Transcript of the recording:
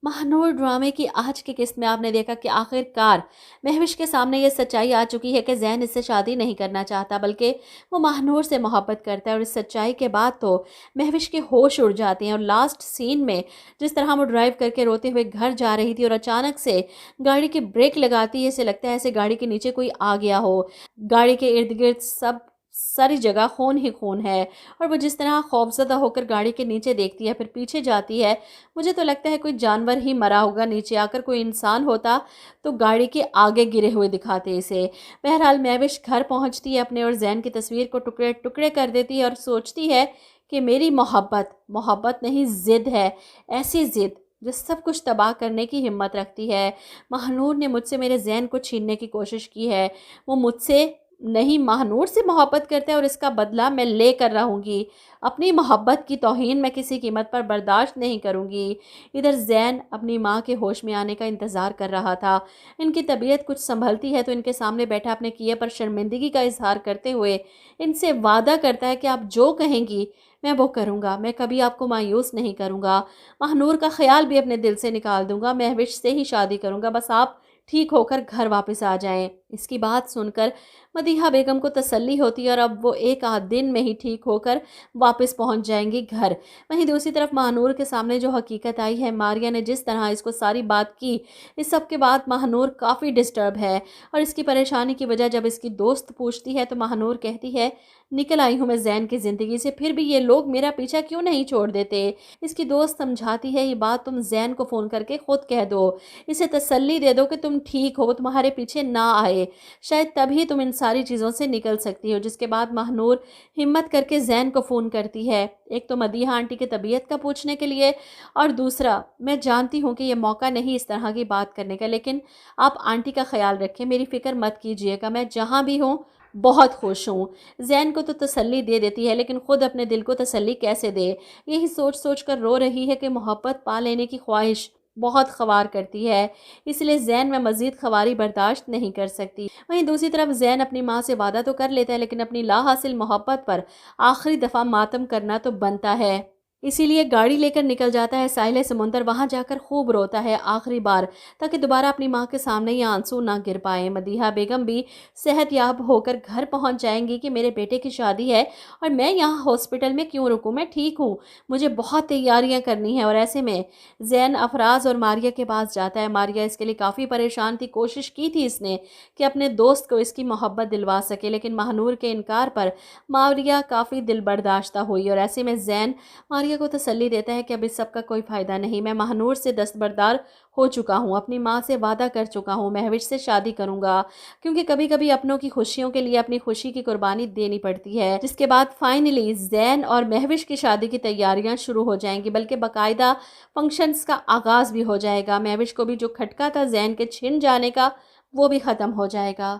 महानूर ड्रामे की आज की किस्त में आपने देखा कि आखिरकार महविश के सामने ये सच्चाई आ चुकी है कि ज़ैन इससे शादी नहीं करना चाहता, बल्कि वो महानूर से मोहब्बत करता है। और इस सच्चाई के बाद तो महविश के होश उड़ जाते हैं। और लास्ट सीन में जिस तरह वो ड्राइव करके रोते हुए घर जा रही थी और अचानक से गाड़ी की ब्रेक लगाती है, ऐसे लगता है ऐसे गाड़ी के नीचे कोई आ गया हो। गाड़ी के इर्द गिर्द सब सारी जगह खून ही खून है। और वो जिस तरह खौफजदा होकर गाड़ी के नीचे देखती है, फिर पीछे जाती है, मुझे तो लगता है कोई जानवर ही मरा होगा नीचे आकर। कोई इंसान होता तो गाड़ी के आगे गिरे हुए दिखाते इसे। बहरहाल महविश घर पहुंचती है अपने और ज़ैन की तस्वीर को टुकड़े टुकड़े कर देती है और सोचती है कि मेरी मोहब्बत मोहब्बत नहीं, ज़िद है। ऐसी ज़िद जो सब कुछ तबाह करने की हिम्मत रखती है। महानूर ने मुझसे मेरे ज़ैन को छीनने की कोशिश की है। वो मुझसे नहीं, महानूर से मोहब्बत करता है और इसका बदला मैं ले कर रहूँगी। अपनी मोहब्बत की तौहीन मैं किसी कीमत पर बर्दाश्त नहीं करूँगी। इधर ज़ैन अपनी माँ के होश में आने का इंतज़ार कर रहा था। इनकी तबीयत कुछ संभलती है तो इनके सामने बैठा अपने किए पर शर्मिंदगी का इजहार करते हुए इनसे वादा करता है कि आप जो कहेंगी मैं वो करूँगा, मैं कभी आपको मायूस नहीं करूँगा। महानूर का ख्याल भी अपने दिल से निकाल दूँगा, महविश से ही शादी करूँगा, बस आप ठीक होकर घर वापस आ जाएं। इसकी बात सुनकर मदीहा बेगम को तसल्ली होती है और अब वो एक आध दिन में ही ठीक होकर वापस पहुंच जाएंगी घर। वहीं दूसरी तरफ महानूर के सामने जो हकीकत आई है, मारिया ने जिस तरह इसको सारी बात की, इस सब के बाद महानूर काफ़ी डिस्टर्ब है। और इसकी परेशानी की वजह जब इसकी दोस्त पूछती है तो महानूर कहती है, निकल आई हूँ मैं ज़ैन की ज़िंदगी से, फिर भी ये लोग मेरा पीछा क्यों नहीं छोड़ देते। इसकी दोस्त समझाती है, ये बात तुम ज़ैन को फ़ोन करके ख़ुद कह दो, इसे तसल्ली दे दो कि तुम ठीक हो, वो तुम्हारे पीछे ना आए, शायद तभी तुम इन सारी चीज़ों से निकल सकती हो। जिसके बाद महानूर हिम्मत करके ज़ैन को फ़ोन करती है, एक तो मदीहा आंटी की तबीयत का पूछने के लिए, और दूसरा मैं जानती हूँ कि ये मौका नहीं इस तरह की बात करने का, लेकिन आप आंटी का ख्याल रखें, मेरी फ़िक्र मत कीजिएगा, मैं जहाँ भी हूँ बहुत खुश हूँ। ज़ैन को तो तसल्ली दे देती है, लेकिन ख़ुद अपने दिल को तसल्ली कैसे दे। यही सोच सोच कर रो रही है कि मोहब्बत पा लेने की ख्वाहिश बहुत ख़वार करती है, इसलिए ज़ैन में मज़ीद ख़वारी बर्दाश्त नहीं कर सकती। वहीं दूसरी तरफ ज़ैन अपनी माँ से वादा तो कर लेता है, लेकिन अपनी लाहासिल मोहब्बत पर आखिरी दफ़ा मातम करना तो बनता है। इसीलिए गाड़ी लेकर निकल जाता है साहिल समुंदर, वहां जाकर खूब रोता है आखिरी बार, ताकि दोबारा अपनी माँ के सामने ये आंसू ना गिर पाए। मदीहा बेगम भी सेहतयाब होकर घर पहुंच जाएंगी कि मेरे बेटे की शादी है और मैं यहाँ हॉस्पिटल में क्यों रुकूं, मैं ठीक हूँ, मुझे बहुत तैयारियां करनी है। और ऐसे में ज़ैन अफराज और मारिया के पास जाता है। मारिया इसके लिए काफ़ी परेशान थी, कोशिश की थी इसने कि अपने दोस्त को इसकी मोहब्बत दिलवा सके, लेकिन महानूर के इनकार पर मारिया काफ़ी दिल बर्दाश्ता हुई। और ऐसे में ज़ैन मारिया को तसल्ली देता है कि अब इस सब का कोई फ़ायदा नहीं, मैं महानूर से दस्तबरदार हो चुका हूँ, अपनी माँ से वादा कर चुका हूँ, महविश से शादी करूँगा, क्योंकि कभी कभी अपनों की खुशियों के लिए अपनी खुशी की कुर्बानी देनी पड़ती है। जिसके बाद फाइनली ज़ैन और महविश की शादी की तैयारियां शुरू हो जाएंगी, बल्कि बाकायदा फंक्शंस का आगाज़ भी हो जाएगा। महविश को भी जो खटका था ज़ैन के छिन जाने का, वो भी ख़त्म हो जाएगा।